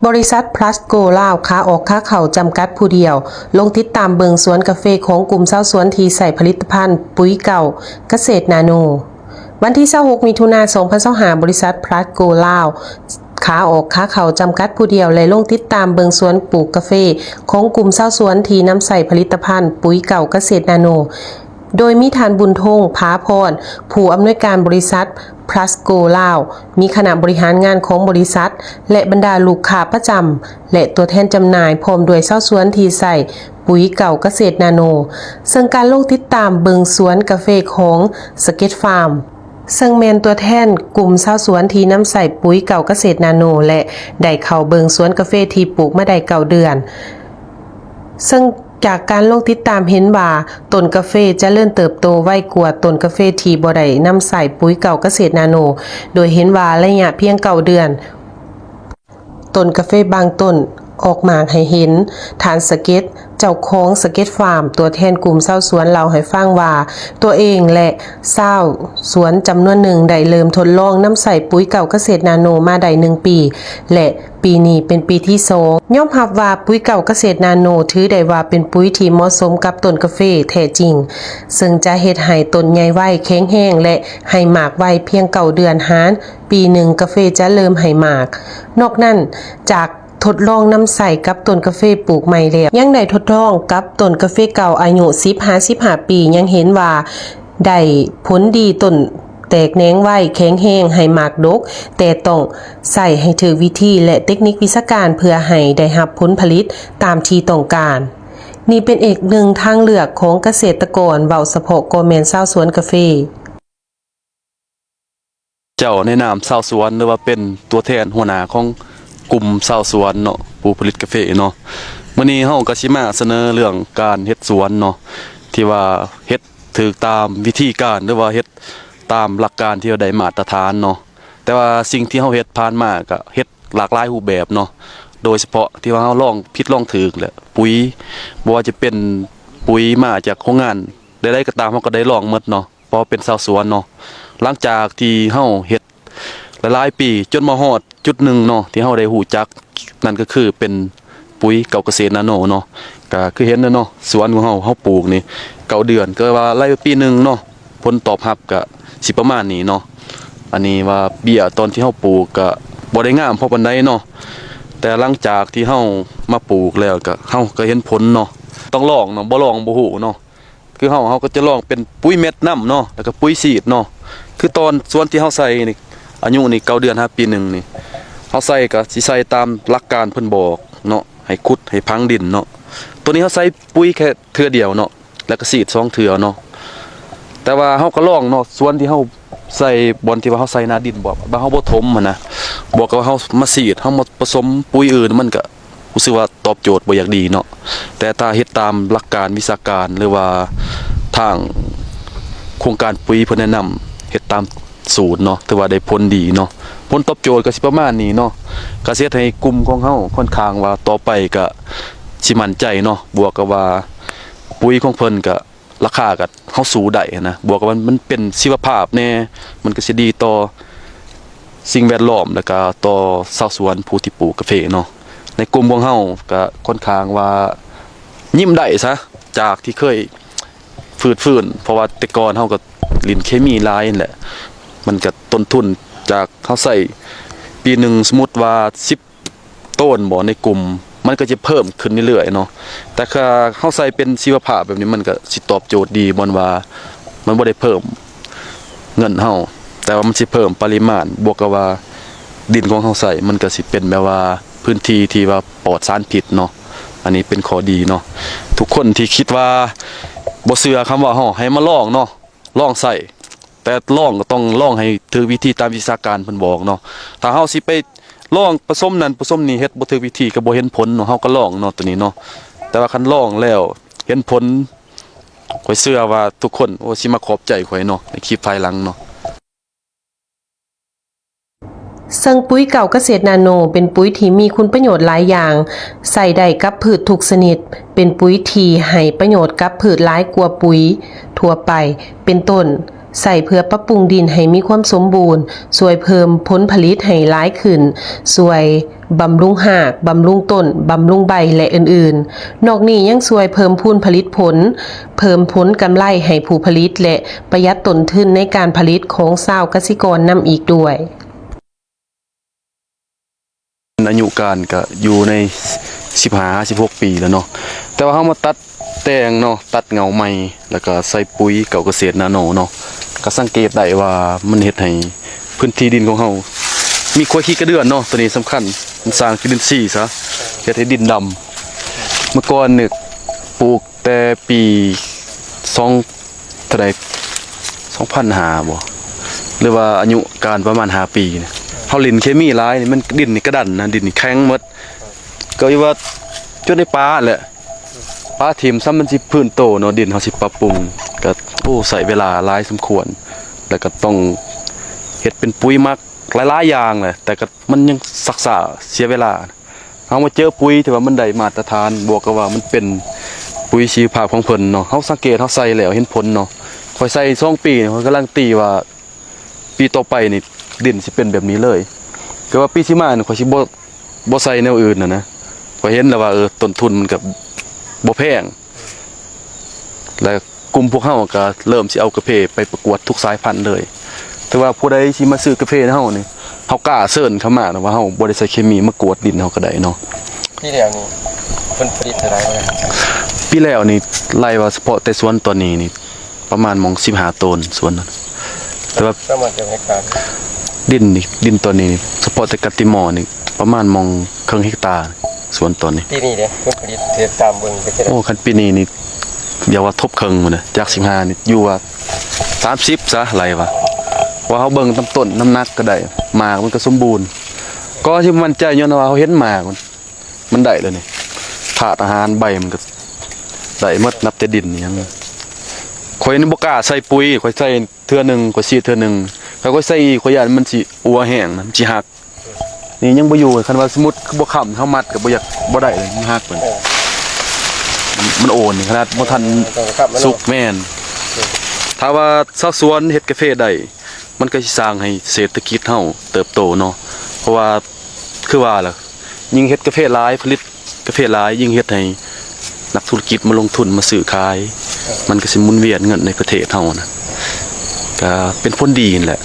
บริษัทพลัสโกลาวค้าออกค้าเข่าจำกัดผู้เดียวลงติดตามเบิงสวนกาแฟของกลุ่มชาวสวนที่ใส่ผลิตภัณฑ์ปุ๋ยเก่าเกษตรนาโนวันที่26มิถุนายน2025บริษัทพลัสโกลาวค้าออกค้าเข่าจำกัดผู้เดียวและลงติดตามเบิงสวนปลูกกาแฟของกลุ่มชาวสวนที่นำใส่ผลิตภัณฑ์ปุ๋ยเก่าเกษตรนาโนโดยมีทานบุญทงผาพรผู้อำนวยการบริษัทพลัสโกลาวมีคณะบริหารงานของบริษัทและบรรดาลูกค้าประจำและตัวแทนจำหน่ายพร้อมด้วยชาวสวนที่ใส่ปุ๋ยเก่าเกษตรนาโนซึ่งการลงติดตามเบิงสวนกาแฟของสเก็ตฟาร์มซึ่งแมนตัวแทนกลุ่มชาวสวนที่นำใส่ปุ๋ยเก่าเกษตรนาโนและได้เข้าเบิงสวนกาแฟที่ปลูกมาได้9 เดือนซึ่งจากการลงติดตามเห็นว่าต้นกาแฟจะเริ่มเติบโตไวกว่าต้นกาแฟที่บ่ได้นำใส่ปุ๋ยเก่าเกษตรนาโนโดยเห็นว่าระยะเพียง9 เดือนต้นกาแฟบางต้นออกมาให้เห็นฐานสเก็ตเจ้าของสเก็ตฟาร์มตัวแทนกลุ่มชาวสวนเล่าให้ฟังว่าตัวเองและชาวสวนจำนวนหนึ่งได้เริ่มทดลองนำใส่ปุ๋ยเก่าเกษตรนาโนมาได้1 ปีและปีนี้เป็นปีที่2ยอมรับว่าปุ๋ยเก่าเกษตรนาโนถือได้ว่าเป็นปุ๋ยที่เหมาะสมกับต้นกาแฟแท้จริงซึ่งจะเฮ็ดให้ต้นใหญ่ไวแข็งแรงและให้หมากไวเพียง9 เดือนหารปีหนึ่งกาแฟจะเริ่มให้หมากนอกนั้นจากทดลองนำใส่กับต้นกาแฟปลูกใหม่แล้วยังได้ทดลองกับต้นกาแฟเก่าอายุ15 ปียังเห็นว่าได้ผลดีต้นแตกแหนงไวแข็งแรงให้หมากดกแต่ต้องใส่ให้ถูกวิธีและเทคนิควิชาการเพื่อให้ได้รับผลผลิตตามที่ต้องการนี่เป็นอีกหนึ่งทางเลือกของเกษตรกรเว้าเฉพาะกแม่นชาวสวนกาแฟเจ้าในนามชาวสวนหรือว่าเป็นตัวแทนหัวหน้าของกลุ่มชาวสวนเนาะผู้ผลิตกาแฟเนาะมื้อนี้เฮาก็สิมาเสนอเรื่องการเฮ็ดสวนเนาะที่ว่าเฮ็ดถูกตามวิธีการหรือว่าเฮ็ดตามหลักการที่ได้มาตรฐานเนาะแต่ว่าสิ่งที่เฮาเฮ็ดผ่านมาก็เฮ็ดหลากหลายรูปแบบเนาะโดยเฉพาะที่ว่าเฮาลองผิดลองถูกแหละปุ๋ยบ่ว่าจะเป็นปุ๋ยมาจากโรงงานใดๆก็ตามเฮาก็ได้ลองหมดเนาะเพราะเป็นชาวสวนเนาะหลังจากที่เฮาเฮ็ดหลายปีจนมาฮอดจุดหนึ่งเนาะที่เฮาได้ฮู้จักนั่นก็คือเป็นปุ๋ยเก่าเกษตรนาโนเนาะก็คือเห็นเนาะสวนของเฮาปลูกนี่9 เดือนก็ว่าไล่ปีนึงเนาะผลตอบรับก็สิประมาณนี้เนาะอันนี้ว่าเบี้ยตอนที่เฮาปลูกก็บ่ได้งามพอปานใดเนาะแต่หลังจากที่เฮามาปลูกแล้วก็เฮาก็เห็นผลเนาะต้องลองเนาะบ่ลองบ่ฮู้เนาะคือเฮาก็จะลองเป็นปุ๋ยเม็ดน้ำเนาะแล้วก็ปุ๋ยซีดเนาะคือตอนส่วนที่เฮาใส่นี่อายุนี่9 เดือน5 ปีนึงนี่เฮาใส่ก็สิใส่ตามหลักการเพิ่นบอกเนาะให้ขุดให้พังดินเนาะตัวนี้เฮาใส่ปุ๋ยแค่เทื่อเดียวเนาะแล้วก็ซีด2 เทื่อเนาะแต่ว่าเฮาก็ลองเนาะส่วนที่เฮาใส่บอนที่ว่าเฮาใส่หน้าดินบ่เฮาบ่ถมนะบอกกับว่าเฮามาซีดเฮามาผสมปุ๋ยอื่นมันก็รู้สึกว่าตอบโจทย์บ่อยากดีเนาะแต่ถ้าเฮ็ดตามหลักการวิชาการหรือว่าทางโครงการปุ๋ยเพิ่นแนะนำเฮ็ดตามสูตรเนาะถือว่าได้ผลดีเนาะผลตอบโจทย์ก็สิประมาณนี้เนาะก็สิเฮ็ดให้กลุ่มของเฮาค่อนข้างว่าต่อไปก็สิมั่นใจเนาะบวกกับว่าปุ๋ยของเพิ่นก็ราคาก็เฮาสู้ได้นะบวกกับมันเป็นชีวภาพแน่มันก็สิดีต่อสิ่งแวดล้อมแล้วก็ต่อชาวสวนผู้ที่ปลูกกาแฟเนาะในกลุ่มของเฮาก็ค่อนข้างว่ายิ้มได้ซะจากที่เคยฝืดเพราะว่าแต่ก่อนเฮาก็ลินเคมีหลายนั่นแหละมันก็ต้นทุนจากเฮาใส่ปีหนึ่งสมมุติว่า10 ต้นบ่ในกลุ่มมันก็จะเพิ่มขึ้นเรื่อยๆเนาะแต่ถ้าเฮาใส่เป็นชีวภาพแบบนี้มันก็สิตอบโจทย์ดีบ่ว่ามันบ่ได้เพิ่มเงินเฮาแต่ว่ามันสิเพิ่มปริมาณบวกกับว่าดินของเฮาใส่มันก็สิเป็นแบบว่าพื้นที่ที่ว่าปลอดสารพิษเนาะอันนี้เป็นข้อดีเนาะทุกคนที่คิดว่าบ่เชื่อคำว่าให้มาลองเนาะลองใส่แต่ลองก็ต้องลองให้ถูกวิธีตามวิชาการเพิ่นบอกเนาะถ้าเฮาสิไปลองผสมนั่นผสมนี่เฮ็ดบ่ถูกวิธีก็บ่เห็นผลเนาะเฮาก็ลองเนาะตัวนี้เนาะแต่ว่าคันลองแล้วเห็นผลข้อยเชื่อว่าทุกคนสิมาขอบใจข้อยเนาะในคลิปภายหลังเนาะซึ่งปุ๋ยเก่าเกษตรนาโนเป็นปุ๋ยที่มีคุณประโยชน์หลายอย่างใส่ได้กับพืชทุกชนิดเป็นปุ๋ยที่ให้ประโยชน์กับพืชหลายกว่าปุ๋ยทั่วไปเป็นต้น ใส่เพื่อปรับปรุงดินให้มีความสมบูรณ์ช่วยเพิ่มผลผลิตให้หลายขึ้นช่วยบำรุงหากบำรุงต้นบำรุงใบและอื่นๆนอกนี้ยังช่วยเพิ่มพูนผลิตผลเพิ่มผลกำไรให้ผู้ผลิตและประหยัดต้นทุนในการผลิตของชาวเกษตรกรนำอีกด้วยอายุการก็อยู่ใน15-16 ปีแล้วเนาะแต่ว่าเฮามาตัดแต่งเนาะตัดเงาใหม่แล้วก็ใส่ปุ๋ยเก่าเกษตรนาโนเนาะก็สังเกตได้ว่ามันเฮ็ดให้พื้นที่ดินของเฮามีควายขี้กระเดื่อนเนาะตัวนี้สำคัญมันสร้างจุลินทรีย์ซะเฮ็ดให้ดินดำเมื่อก่อนเนี่ยปลูกแต่ปี2เท่าใด2005บ่หรือว่าอายุการประมาณ5ปีเนี่ยเฮาเล่นเคมีหลายนี่มันดินนี่กระดันนะดินนี่แข็งหมดก็ว่าจนได้ปลาแหละปลาถิ่มซ้ำมันสิพื้นโตเนาะดินเฮาสิปรับปรุงก็ใช้เวลาหลายสมควรแล้วก็ต้องเฮ็ดเป็นปุ๋ยหมักหลายๆอย่างแหละแต่ก็มันยังศึกษาเสียเวลาเฮามาเจอปุ๋ยที่ว่ามันได้มาตรฐานบวกกับว่ามันเป็นปุ๋ยชีวภาพของเพิ่นเนาะเฮาสังเกตเฮาใส่แล้วเห็นผลเนาะค่อยใส่2 ปีข้อยกำลังตีว่าปีต่อไปนี่ดินสิเป็นแบบนี้เลยก็ว่าปีสิมานี่ข้อยสิบ่ใส่แนวอื่นน่ะนะข้อยเห็นแล้วว่าต้นทุนมันก็บ่แพงแล้วกลุ่มพวกเฮาก็เริ่มสิเอากาแฟไปประกวดทุกสายพันธุ์เลยแต่ว่าผู้ใดสิมาซื้อกาแฟเฮานี่เฮากล้าเชิญเข้ามานะว่าเฮาบ่ได้ใส่เคมีมากวดดินเฮาก็ได้เนาะปีแล้วนี่ผลผลิตเท่าไหร่บ่ได้ปีแล้วนี่ไล่ว่าเฉพาะแต่สวนตัวนี้นี่ประมาณมอง15ต้นสวนนั้นแต่ว่าประมาณกี่เฮกตาร์ ดินตัวนี้เฉพาะแต่กติมอนี่ประมาณมองครึ่งเฮกตาร์สวนตัวนี้ ปีนี้เด้ผลผลิตเทียบตามเบิ่งก็จะได้คันปีนี้นี่อย่าว่าทบครึ่งพุ่นน่ะจาก15นี่อยู่ว่า30ซะไหลว่าว่าเฮาเบิ่งตามต้นน้ำหนักก็ได้หมากมันก็สมบูรณ์ก็ที่มั่นใจย้อนว่าเฮาเห็นหมากมันได้เลยนี่ถาดอาหารใบมันก็ได้หมดนับแต่ดินนี่ยังข่อยนี่บ่กล้าใส่ปุ๋ยข่อยใส่เทื่อนึงข่อยฉีดเทื่อนึงข่อยใส่ข่อยย่านมันสิอัวแห้งมันสิหักนี่ยังบ่อยู่คันว่าสมมุติบ่ค้ำเฮามัดก็บ่อยากบ่ได้เลยมันหักเพิ่นมันโอนนี่ขนาดบ่ทันสุกแม่นถ้าว่าชาวสวนเฮ็ดกาแฟได้มันก็สิสร้างให้เศรษฐกิจเฮาเติบโตเนาะเพราะว่าคือว่าล่ะยิ่งเฮ็ดกาแฟหลายผลิตกาแฟหลายยิ่งเฮ็ดให้นักธุรกิจมาลงทุนมาซื้อขายมันก็สิหมุนเวียนเงินในประเทศเฮานะก็เป็นผลดีนั่นแหละ